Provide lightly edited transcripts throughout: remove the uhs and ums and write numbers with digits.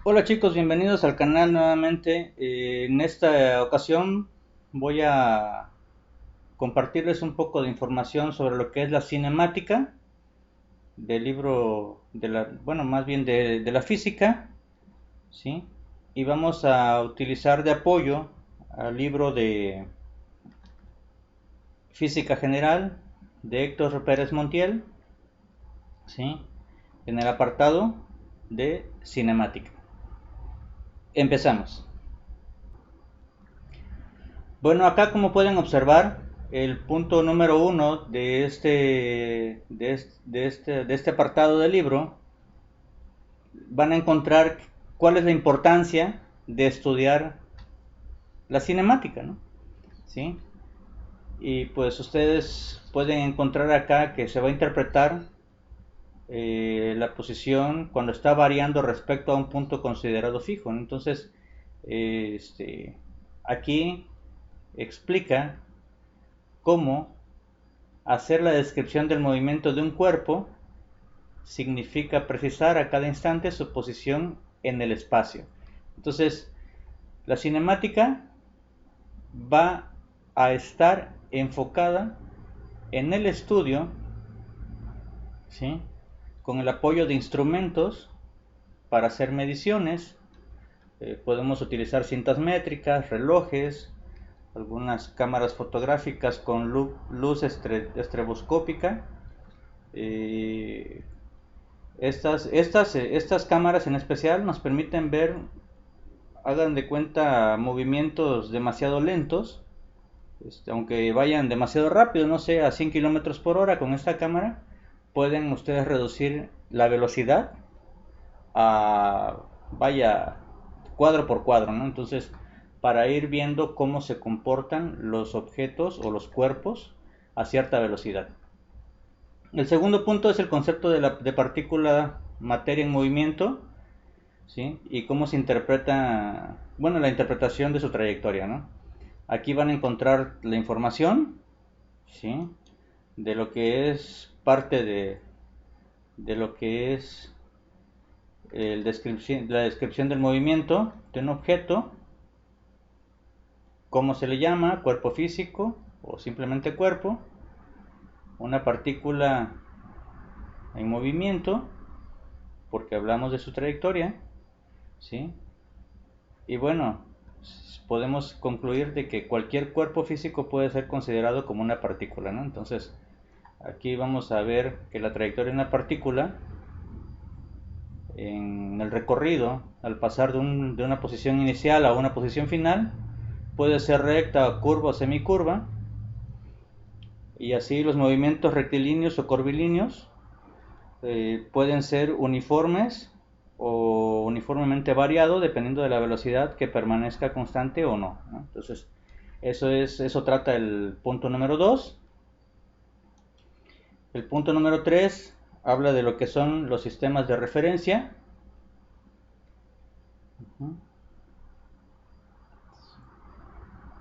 Hola chicos, bienvenidos al canal nuevamente. En esta ocasión voy a compartirles un poco de información sobre lo que es la cinemática del libro bueno, más bien de la física, ¿sí? Y vamos a utilizar de apoyo al libro de Física General de Héctor Pérez Montiel, ¿sí? En el apartado de cinemática. Empezamos. Bueno, acá como pueden observar, el punto número uno de este apartado del libro, van a encontrar cuál es la importancia de estudiar la cinemática, ¿no? ¿Sí? Y pues ustedes pueden encontrar acá que se va a interpretar la posición cuando está variando respecto a un punto considerado fijo, ¿no? Entonces, aquí explica cómo hacer la descripción del movimiento de un cuerpo significa precisar a cada instante su posición en el espacio. Entonces, la cinemática va a estar enfocada en el estudio, ¿sí? Con el apoyo de instrumentos para hacer mediciones. Podemos utilizar cintas métricas, relojes, algunas cámaras fotográficas con luz estreboscópica. Eh, estas cámaras en especial nos permiten ver, hagan de cuenta, movimientos demasiado lentos, aunque vayan demasiado rápido, no sé, a 100 kilómetros por hora con esta cámara, pueden ustedes reducir la velocidad a, vaya, cuadro por cuadro, ¿no? Entonces, para ir viendo cómo se comportan los objetos o los cuerpos a cierta velocidad. El segundo punto es el concepto de partícula materia en movimiento, ¿sí? Y cómo se interpreta, bueno, la interpretación de su trayectoria, ¿no? Aquí van a encontrar la información, ¿sí? De lo que es parte de lo que es la descripción del movimiento de un objeto, cómo se le llama, cuerpo físico o simplemente cuerpo, una partícula en movimiento, porque hablamos de su trayectoria, ¿sí? Y bueno, podemos concluir de que cualquier cuerpo físico puede ser considerado como una partícula, ¿no? Entonces, aquí vamos a ver que la trayectoria de una partícula en el recorrido, al pasar de una posición inicial a una posición final, puede ser recta, curva o semicurva, y así los movimientos rectilíneos o curvilíneos pueden ser uniformes o uniformemente variado dependiendo de la velocidad que permanezca constante o no, ¿no? Entonces, eso trata el punto número 2. El punto número 3 habla de lo que son los sistemas de referencia.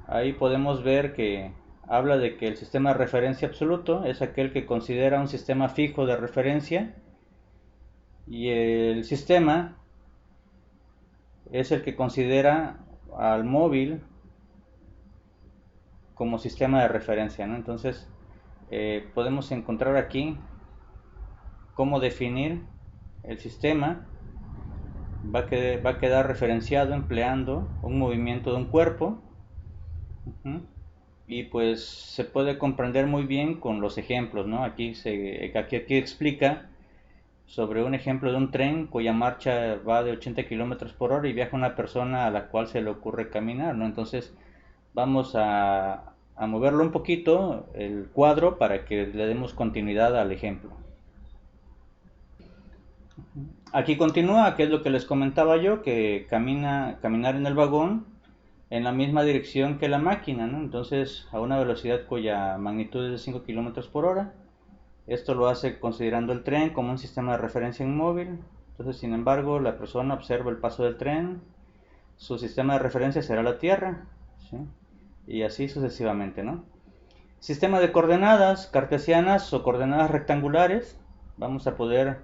Ahí podemos ver que habla de que el sistema de referencia absoluto es aquel que considera un sistema fijo de referencia, y el sistema es el que considera al móvil como sistema de referencia, ¿no? Entonces, podemos encontrar aquí cómo definir el sistema. Va a quedar referenciado empleando un movimiento de un cuerpo. Uh-huh. Y pues se puede comprender muy bien con los ejemplos, ¿no? Aquí explica sobre un ejemplo de un tren cuya marcha va de 80 kilómetros por hora y viaja una persona a la cual se le ocurre caminar, ¿no? Entonces vamos a moverlo un poquito el cuadro para que le demos continuidad al ejemplo. Aquí continúa, que es lo que les comentaba yo, que caminar en el vagón en la misma dirección que la máquina, ¿no? Entonces, a una velocidad cuya magnitud es de 5 kilómetros por hora. Esto lo hace considerando el tren como un sistema de referencia inmóvil. Entonces, sin embargo, la persona observa el paso del tren, su sistema de referencia será la Tierra, ¿sí? Y así sucesivamente, ¿no? Sistema de coordenadas cartesianas o coordenadas rectangulares. Vamos a poder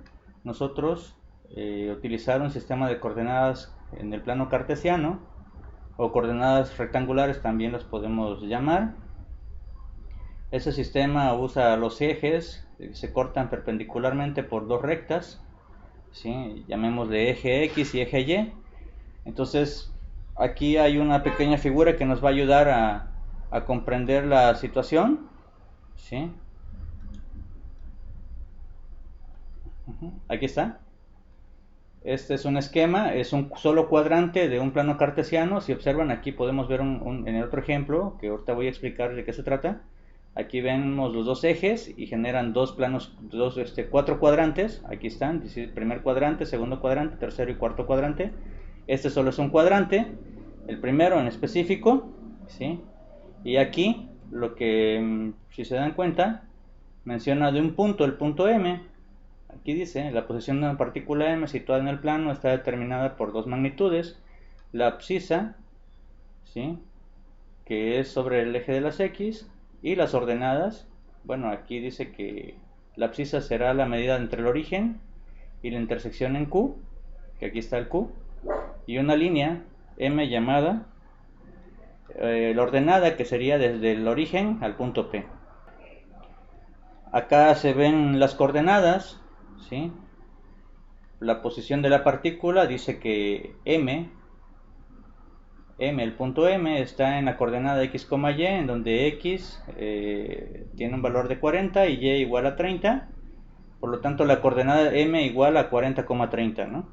nosotros utilizar un sistema de coordenadas en el plano cartesiano, o coordenadas rectangulares también las podemos llamar. Este sistema usa los ejes que se cortan perpendicularmente por dos rectas, ¿sí? Llamémosle eje X y eje Y. Entonces aquí hay una pequeña figura que nos va a ayudar a comprender la situación, ¿sí? Aquí está. Este es un esquema, es un solo cuadrante de un plano cartesiano. Si observan, aquí podemos ver en el otro ejemplo, que ahorita voy a explicar de qué se trata. Aquí vemos los dos ejes y generan dos planos, cuatro cuadrantes. Aquí están, primer cuadrante, segundo cuadrante, tercero y cuarto cuadrante. Este solo es un cuadrante, el primero en específico, ¿sí? Y aquí, si se dan cuenta, menciona de un punto, el punto M. Aquí dice, la posición de una partícula M situada en el plano está determinada por dos magnitudes, la abscisa, ¿sí?, que es sobre el eje de las X, y las ordenadas. Bueno, aquí dice que la abscisa será la medida entre el origen y la intersección en Q, que aquí está el Q, y una línea M llamada la ordenada, que sería desde el origen al punto P. Acá se ven las coordenadas, ¿sí? La posición de la partícula dice que el punto M está en la coordenada X, Y, en donde X tiene un valor de 40 y Y igual a 30. Por lo tanto, la coordenada M igual a 40,30, ¿no?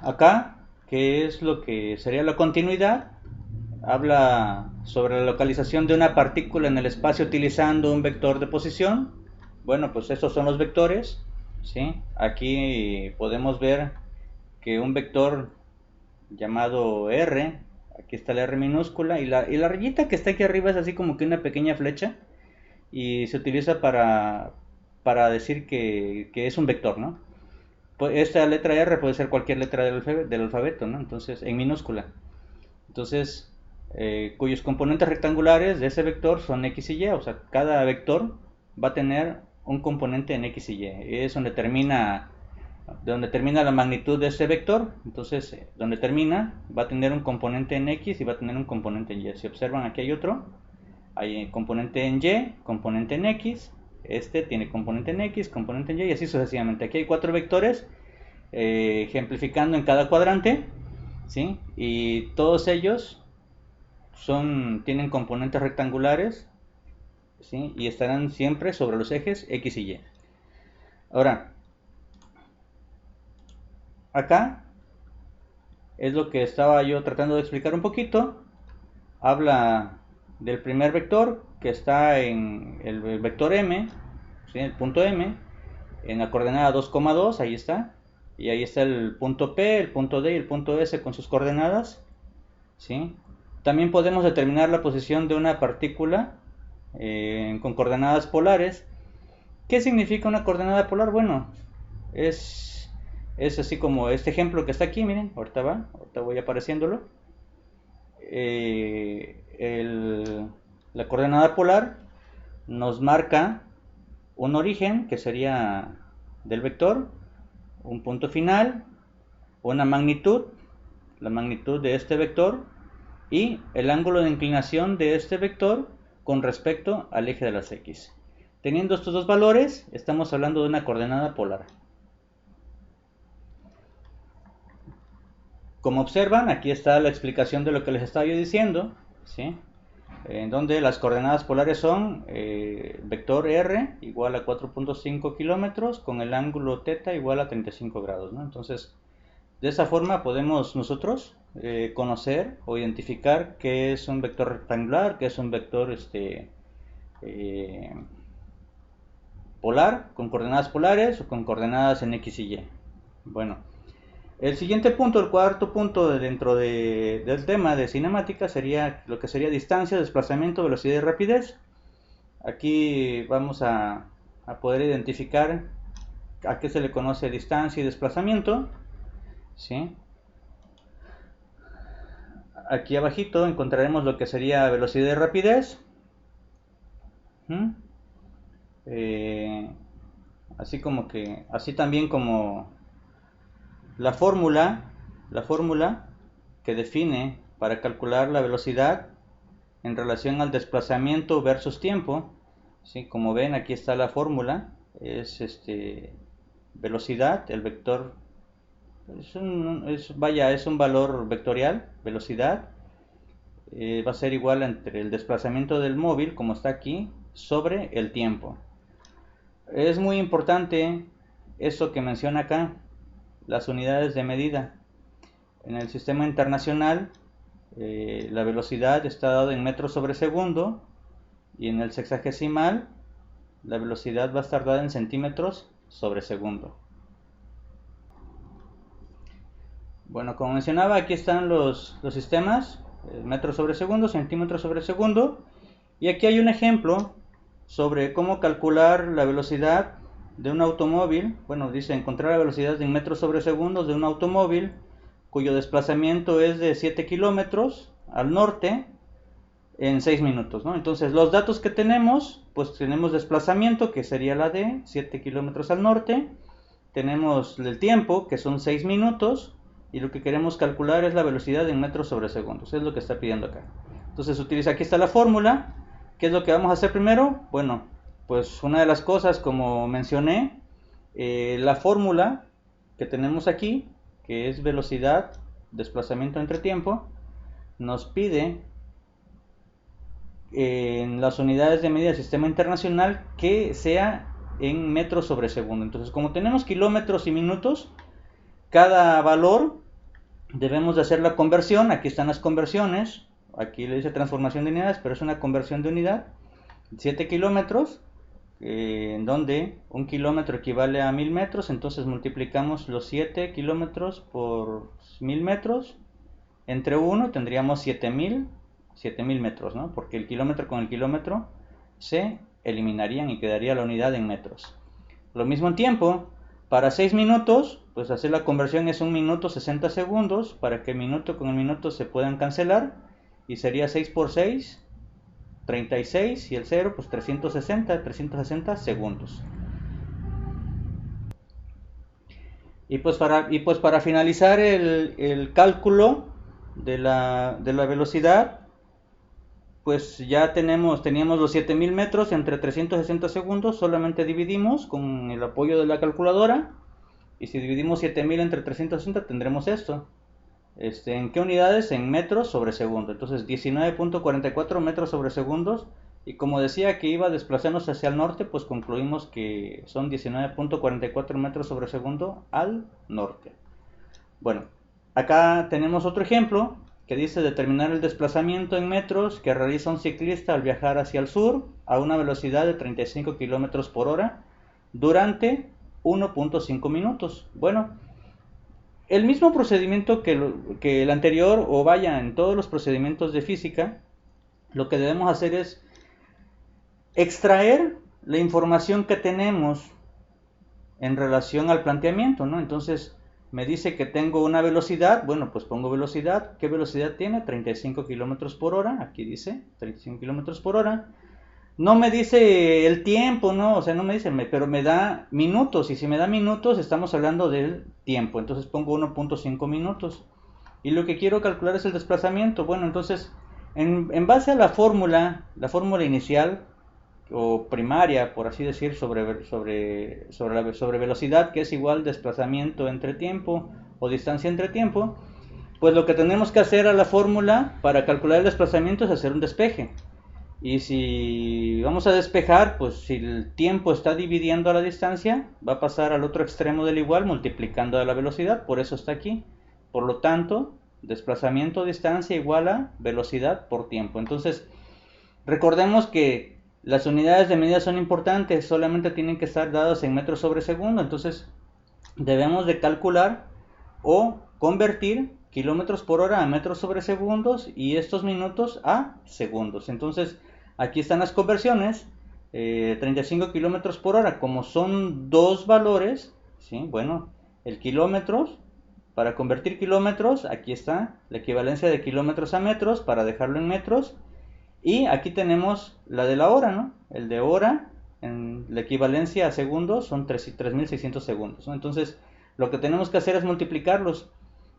Acá, que es lo que sería la continuidad, habla sobre la localización de una partícula en el espacio utilizando un vector de posición. Bueno, pues estos son los vectores, ¿sí? Aquí podemos ver que un vector llamado R, aquí está la R minúscula, y la rayita que está aquí arriba es así como que una pequeña flecha, y se utiliza para decir que es un vector, ¿no? Pues esta letra R puede ser cualquier letra del alfabeto, ¿no? Entonces, en minúscula. Entonces, cuyos componentes rectangulares de ese vector son X y Y, o sea, cada vector va a tener un componente en X y Y. Es donde termina la magnitud de ese vector. Entonces, donde termina va a tener un componente en X y va a tener un componente en Y. Si observan, aquí hay otro, hay componente en Y, componente en X, este tiene componente en X, componente en Y, y así sucesivamente. Aquí hay cuatro vectores ejemplificando en cada cuadrante, ¿sí? Y todos ellos tienen componentes rectangulares, ¿sí? Y estarán siempre sobre los ejes X y Y. Ahora, acá es lo que estaba yo tratando de explicar un poquito. Habla del primer vector, que está en el vector M, ¿sí?, el punto M, en la coordenada 2,2, ahí está. Y ahí está el punto P, el punto D y el punto S con sus coordenadas, ¿sí? También podemos determinar la posición de una partícula con coordenadas polares. ¿Qué significa una coordenada polar? Bueno, es así como este ejemplo que está aquí, miren, ahorita voy apareciéndolo. La coordenada polar nos marca un origen, que sería del vector, un punto final, una magnitud, la magnitud de este vector, y el ángulo de inclinación de este vector con respecto al eje de las X. Teniendo estos dos valores, estamos hablando de una coordenada polar. Como observan, aquí está la explicación de lo que les estaba yo diciendo, ¿sí?, en donde las coordenadas polares son vector R igual a 4.5 kilómetros con el ángulo θ igual a 35 grados, ¿no? Entonces, de esa forma podemos nosotros conocer o identificar qué es un vector rectangular, qué es un vector polar, con coordenadas polares o con coordenadas en X y Y. Bueno, el siguiente punto, el cuarto punto dentro del tema de cinemática, sería lo que sería distancia, desplazamiento, velocidad y rapidez. Aquí vamos a poder identificar a qué se le conoce distancia y desplazamiento, ¿sí? Aquí abajito encontraremos lo que sería velocidad y rapidez. así también como la fórmula que define para calcular la velocidad en relación al desplazamiento versus tiempo, ¿sí? Como ven, aquí está la fórmula, es velocidad, el vector, es un valor vectorial, velocidad, va a ser igual entre el desplazamiento del móvil, como está aquí, sobre el tiempo. Es muy importante eso que menciona acá, las unidades de medida. En el sistema internacional, la velocidad está dada en metros sobre segundo, y en el sexagesimal la velocidad va a estar dada en centímetros sobre segundo. Bueno, como mencionaba, aquí están los sistemas, metros sobre segundo, centímetros sobre segundo, y aquí hay un ejemplo sobre cómo calcular la velocidad de un automóvil. Bueno, dice encontrar la velocidad en metros sobre segundos de un automóvil cuyo desplazamiento es de 7 kilómetros al norte en 6 minutos, ¿no? Entonces los datos que tenemos, pues tenemos desplazamiento, que sería la D, 7 kilómetros al norte, tenemos el tiempo, que son 6 minutos, y lo que queremos calcular es la velocidad en metros sobre segundos, es lo que está pidiendo acá. Entonces aquí está la fórmula. ¿Qué es lo que vamos a hacer primero? Bueno, pues una de las cosas, como mencioné, la fórmula que tenemos aquí, que es velocidad, desplazamiento entre tiempo, nos pide en las unidades de medida del sistema internacional que sea en metros sobre segundo. Entonces, como tenemos kilómetros y minutos, cada valor debemos de hacer la conversión. Aquí están las conversiones, aquí le dice transformación de unidades, pero es una conversión de unidad. 7 kilómetros, en donde un kilómetro equivale a 1000 metros, entonces multiplicamos los 7 kilómetros por 1000 metros entre 1, tendríamos 7000 metros, ¿no? Porque el kilómetro con el kilómetro se eliminarían y quedaría la unidad en metros. Lo mismo en tiempo, para 6 minutos, pues hacer la conversión es 1 minuto 60 segundos, para que el minuto con el minuto se puedan cancelar, y sería 6 por 6, 36, y el 0, pues 360 segundos. Y pues para finalizar el cálculo de la velocidad, pues ya teníamos los 7000 metros entre 360 segundos, solamente dividimos con el apoyo de la calculadora, y si dividimos 7000 entre 360 tendremos esto. ¿En qué unidades? En metros sobre segundo. Entonces 19.44 metros sobre segundos, y como decía que iba desplazándose hacia el norte, pues concluimos que son 19.44 metros sobre segundo al norte. Bueno, acá tenemos otro ejemplo que dice determinar el desplazamiento en metros que realiza un ciclista al viajar hacia el sur a una velocidad de 35 kilómetros por hora durante 1.5 minutos. Bueno, el mismo procedimiento que el anterior, o vaya, en todos los procedimientos de física, lo que debemos hacer es extraer la información que tenemos en relación al planteamiento, ¿no? Entonces, me dice que tengo una velocidad, bueno, pues pongo velocidad. ¿Qué velocidad tiene? 35 kilómetros por hora, aquí dice 35 kilómetros por hora. No me dice el tiempo, ¿no? O sea, no me dice, pero me da minutos, y si me da minutos estamos hablando del tiempo, entonces pongo 1.5 minutos. Y lo que quiero calcular es el desplazamiento. Bueno, entonces, en base a la fórmula inicial, o primaria, por así decir, sobre velocidad, que es igual desplazamiento entre tiempo o distancia entre tiempo, pues lo que tenemos que hacer a la fórmula para calcular el desplazamiento es hacer un despeje. Y si vamos a despejar, pues si el tiempo está dividiendo a la distancia, va a pasar al otro extremo del igual multiplicando a la velocidad, por eso está aquí. Por lo tanto, desplazamiento distancia igual a velocidad por tiempo. Entonces, recordemos que las unidades de medida son importantes, solamente tienen que estar dadas en metros sobre segundo, entonces debemos de calcular o convertir kilómetros por hora a metros sobre segundos y estos minutos a segundos. Entonces aquí están las conversiones, 35 kilómetros por hora, como son dos valores, ¿sí? Bueno, el kilómetros, para convertir kilómetros, aquí está la equivalencia de kilómetros a metros para dejarlo en metros. Y aquí tenemos la de la hora, ¿no? El de hora En la equivalencia a segundos son 3600 segundos, ¿no? Entonces, lo que tenemos que hacer es multiplicarlos.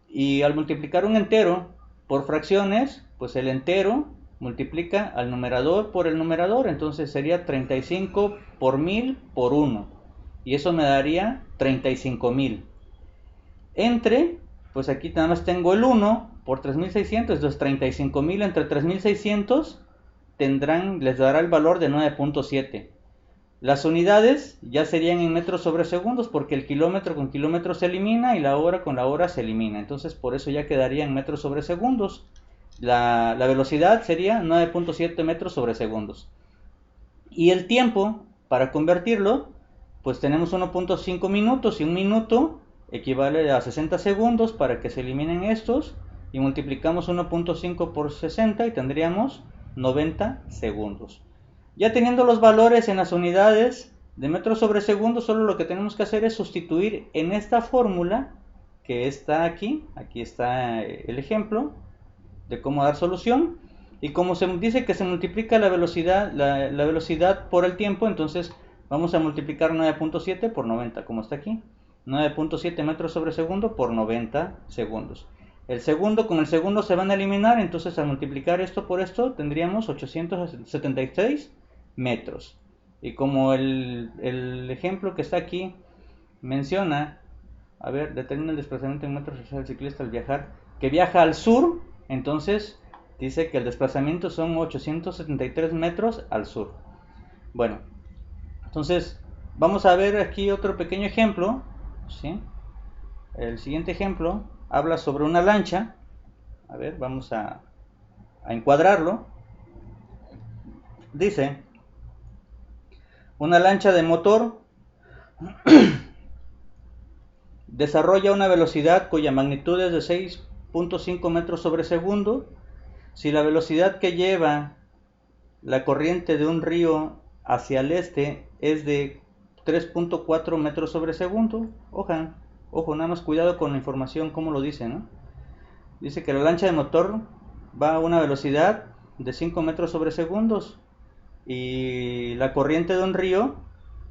Y al multiplicar un entero por fracciones, pues el entero multiplica al numerador por el numerador. Entonces sería 35 por 1000 por 1. Y eso me daría 35.000. Entre, pues aquí nada más tengo el 1 por 3600. Entonces 35.000 entre 3600 les dará el valor de 9.7. Las unidades ya serían en metros sobre segundos, porque el kilómetro con kilómetro se elimina y la hora con la hora se elimina. Entonces por eso ya quedaría en metros sobre segundos. La velocidad sería 9.7 metros sobre segundos. Y el tiempo, para convertirlo, pues tenemos 1.5 minutos, y un minuto equivale a 60 segundos para que se eliminen estos. Y multiplicamos 1.5 por 60 y tendríamos 90 segundos. Ya teniendo los valores en las unidades de metros sobre segundo, solo lo que tenemos que hacer es sustituir en esta fórmula que está aquí. Aquí está el ejemplo de cómo dar solución. Y como se dice que se multiplica la velocidad, la velocidad por el tiempo, entonces vamos a multiplicar 9.7 por 90, como está aquí. 9.7 metros sobre segundo por 90 segundos. El segundo con el segundo se van a eliminar, entonces al multiplicar esto por esto tendríamos 876 metros. Y como el ejemplo que está aquí menciona, a ver, determina el desplazamiento en metros del ciclista al viajar, que viaja al sur, entonces dice que el desplazamiento son 873 metros al sur. Bueno, entonces vamos a ver aquí otro pequeño ejemplo, ¿sí? El siguiente ejemplo habla sobre una lancha. A ver, vamos a encuadrarlo. Dice: una lancha de motor desarrolla una velocidad cuya magnitud es de 6.5 metros sobre segundo. Si la velocidad que lleva la corriente de un río hacia el este es de 3.4 metros sobre segundo, ojo, nada más cuidado con la información, como lo dice, ¿no? Dice que la lancha de motor va a una velocidad de 5 metros sobre segundos y la corriente de un río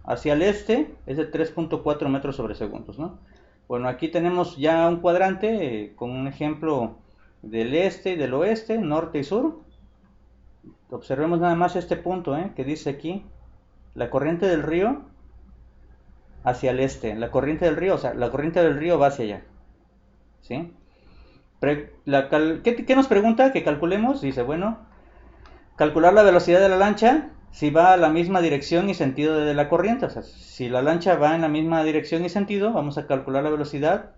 hacia el este es de 3.4 metros sobre segundos, ¿no? Bueno, aquí tenemos ya un cuadrante con un ejemplo del este y del oeste, norte y sur. Observemos nada más este punto, que dice aquí, la corriente del río hacia el este. La corriente del río, o sea, la corriente del río va hacia allá, ¿sí? ¿Qué nos pregunta? Que calculemos. Dice, bueno, calcular la velocidad de la lancha si va a la misma dirección y sentido de la corriente. O sea, si la lancha va en la misma dirección y sentido, vamos a calcular la velocidad,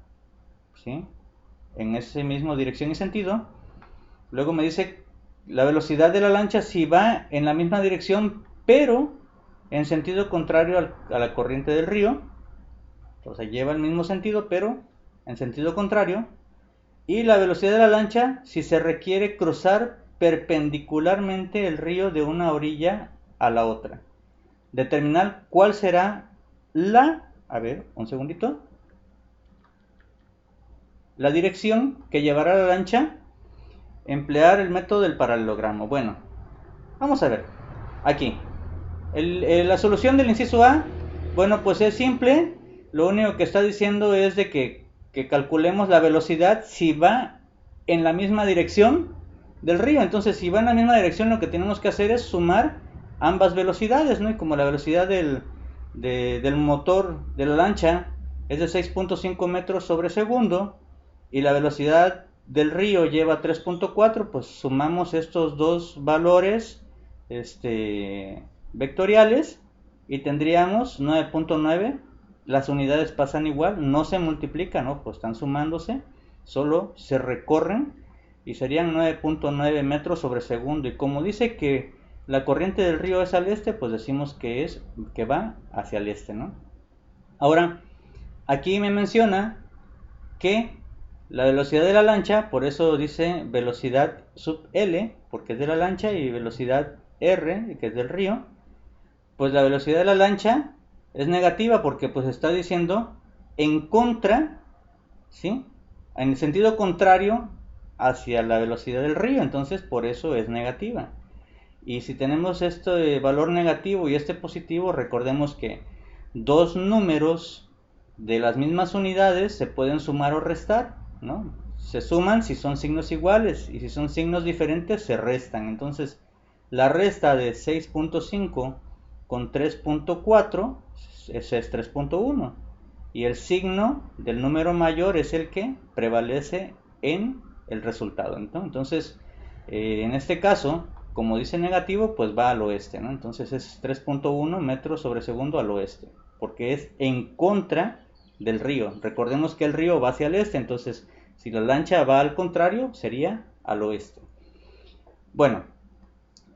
¿sí?, en ese mismo dirección y sentido. Luego me dice la velocidad de la lancha si va en la misma dirección, pero en sentido contrario a la corriente del río. O sea, lleva el mismo sentido, pero en sentido contrario. Y la velocidad de la lancha si se requiere cruzar perpendicularmente el río de una orilla a la otra. Determinar cuál será a ver, un segundito, la dirección que llevará la lancha. Emplear el método del paralelogramo. Bueno, vamos a ver. Aquí, la solución del inciso A, bueno, pues es simple. Lo único que está diciendo es de que calculemos la velocidad si va en la misma dirección del río. Entonces, si va en la misma dirección, lo que tenemos que hacer es sumar ambas velocidades, ¿no? Y como la velocidad del motor de la lancha es de 6.5 metros sobre segundo y la velocidad del río lleva 3.4, pues sumamos estos dos valores vectoriales y tendríamos 9.9. Las unidades pasan igual, no se multiplican, ¿no? Pues están sumándose, solo se recorren y serían 9.9 metros sobre segundo. Y como dice que la corriente del río es al este, pues decimos que va hacia el este, ¿no? Ahora, aquí me menciona que la velocidad de la lancha, por eso dice velocidad sub L, porque es de la lancha, y velocidad R, que es del río. Pues la velocidad de la lancha es negativa porque pues está diciendo en contra, ¿sí?, en el sentido contrario hacia la velocidad del río, entonces por eso es negativa. Y si tenemos este valor negativo y este positivo, recordemos que dos números de las mismas unidades se pueden sumar o restar, ¿no? Se suman si son signos iguales y si son signos diferentes se restan. Entonces, la resta de 6.5 con 3.4 es 3.1 y el signo del número mayor es el que prevalece en el resultado, ¿no? Entonces, en este caso, como dice negativo, pues va al oeste, ¿no? Entonces es 3.1 metros sobre segundo al oeste, porque es en contra del río. Recordemos que el río va hacia el este, entonces si la lancha va al contrario, sería al oeste. Bueno,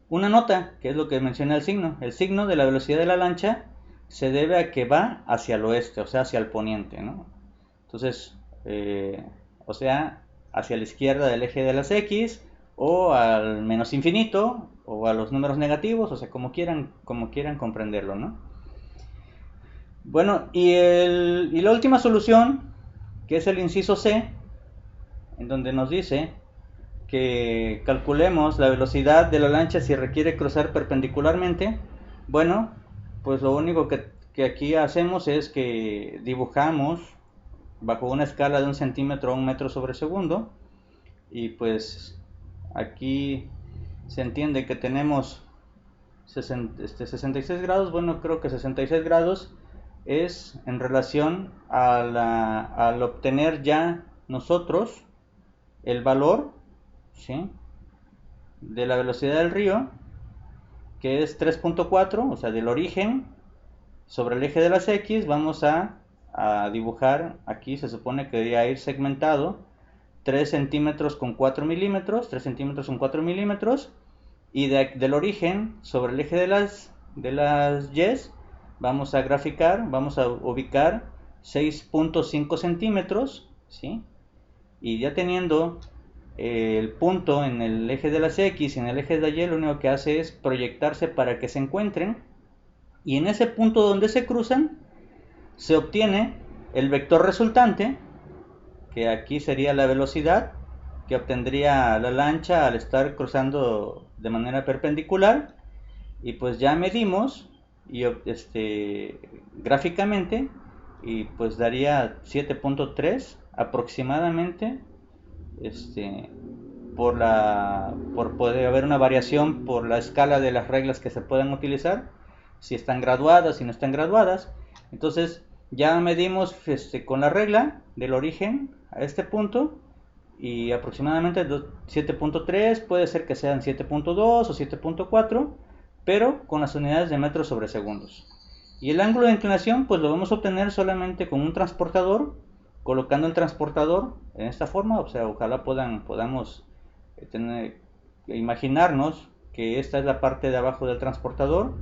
una nota, que es lo que menciona el signo. El signo de la velocidad de la lancha se debe a que va hacia el oeste, o sea, hacia el poniente, ¿no? Entonces, o sea, hacia la izquierda del eje de las X, o al menos infinito, o a los números negativos, o sea, como quieran comprenderlo, ¿no? Bueno, y la última solución, que es el inciso C, en donde nos dice que calculemos la velocidad de la lancha si requiere cruzar perpendicularmente. Bueno, pues lo único que aquí hacemos es que dibujamos bajo una escala de 1 centímetro a 1 metro sobre segundo, y pues aquí se entiende que tenemos 66 grados. Bueno, creo que 66 grados es en relación al obtener ya nosotros el valor, ¿sí?, de la velocidad del río, que es 3.4, o sea, del origen sobre el eje de las X. Vamos a dibujar, aquí se supone que debería ir segmentado 3 centímetros con 4 milímetros, 3 centímetros con 4 milímetros, y del origen sobre el eje de las Y vamos a graficar, vamos a ubicar 6.5 centímetros, ¿sí? Y ya teniendo el punto en el eje de las X y en el eje de Y, lo único que hace es proyectarse para que se encuentren, y en ese punto donde se cruzan se obtiene el vector resultante, que aquí sería la velocidad que obtendría la lancha al estar cruzando de manera perpendicular. Y pues ya medimos y gráficamente, y pues daría 7.3 aproximadamente, por poder haber una variación por la escala de las reglas que se puedan utilizar, si están graduadas, si no están graduadas. Entonces ya medimos con la regla del origen a este punto, y aproximadamente 7.3, puede ser que sean 7.2 o 7.4, pero con las unidades de metros sobre segundos. Y el ángulo de inclinación pues lo vamos a obtener solamente con un transportador, colocando el transportador en esta forma. O sea, ojalá podamos imaginarnos que esta es la parte de abajo del transportador,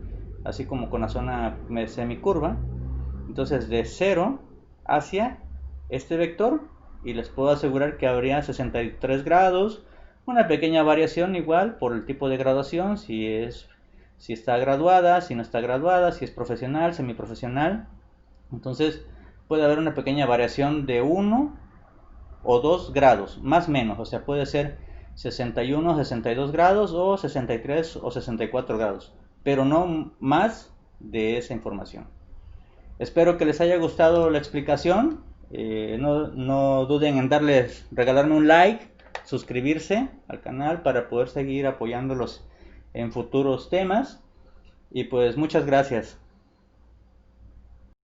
así como con la zona semicurva. Entonces de 0 hacia este vector, y les puedo asegurar que habría 63 grados, una pequeña variación igual por el tipo de graduación, si está graduada, si no está graduada, si es profesional, semiprofesional. Entonces puede haber una pequeña variación de 1 o 2 grados, más o menos, o sea, puede ser 61, 62 grados o 63 o 64 grados, pero no más de esa información. Espero que les haya gustado la explicación. No duden en regalarme un like, suscribirse al canal para poder seguir apoyándolos en futuros temas. Y pues muchas gracias.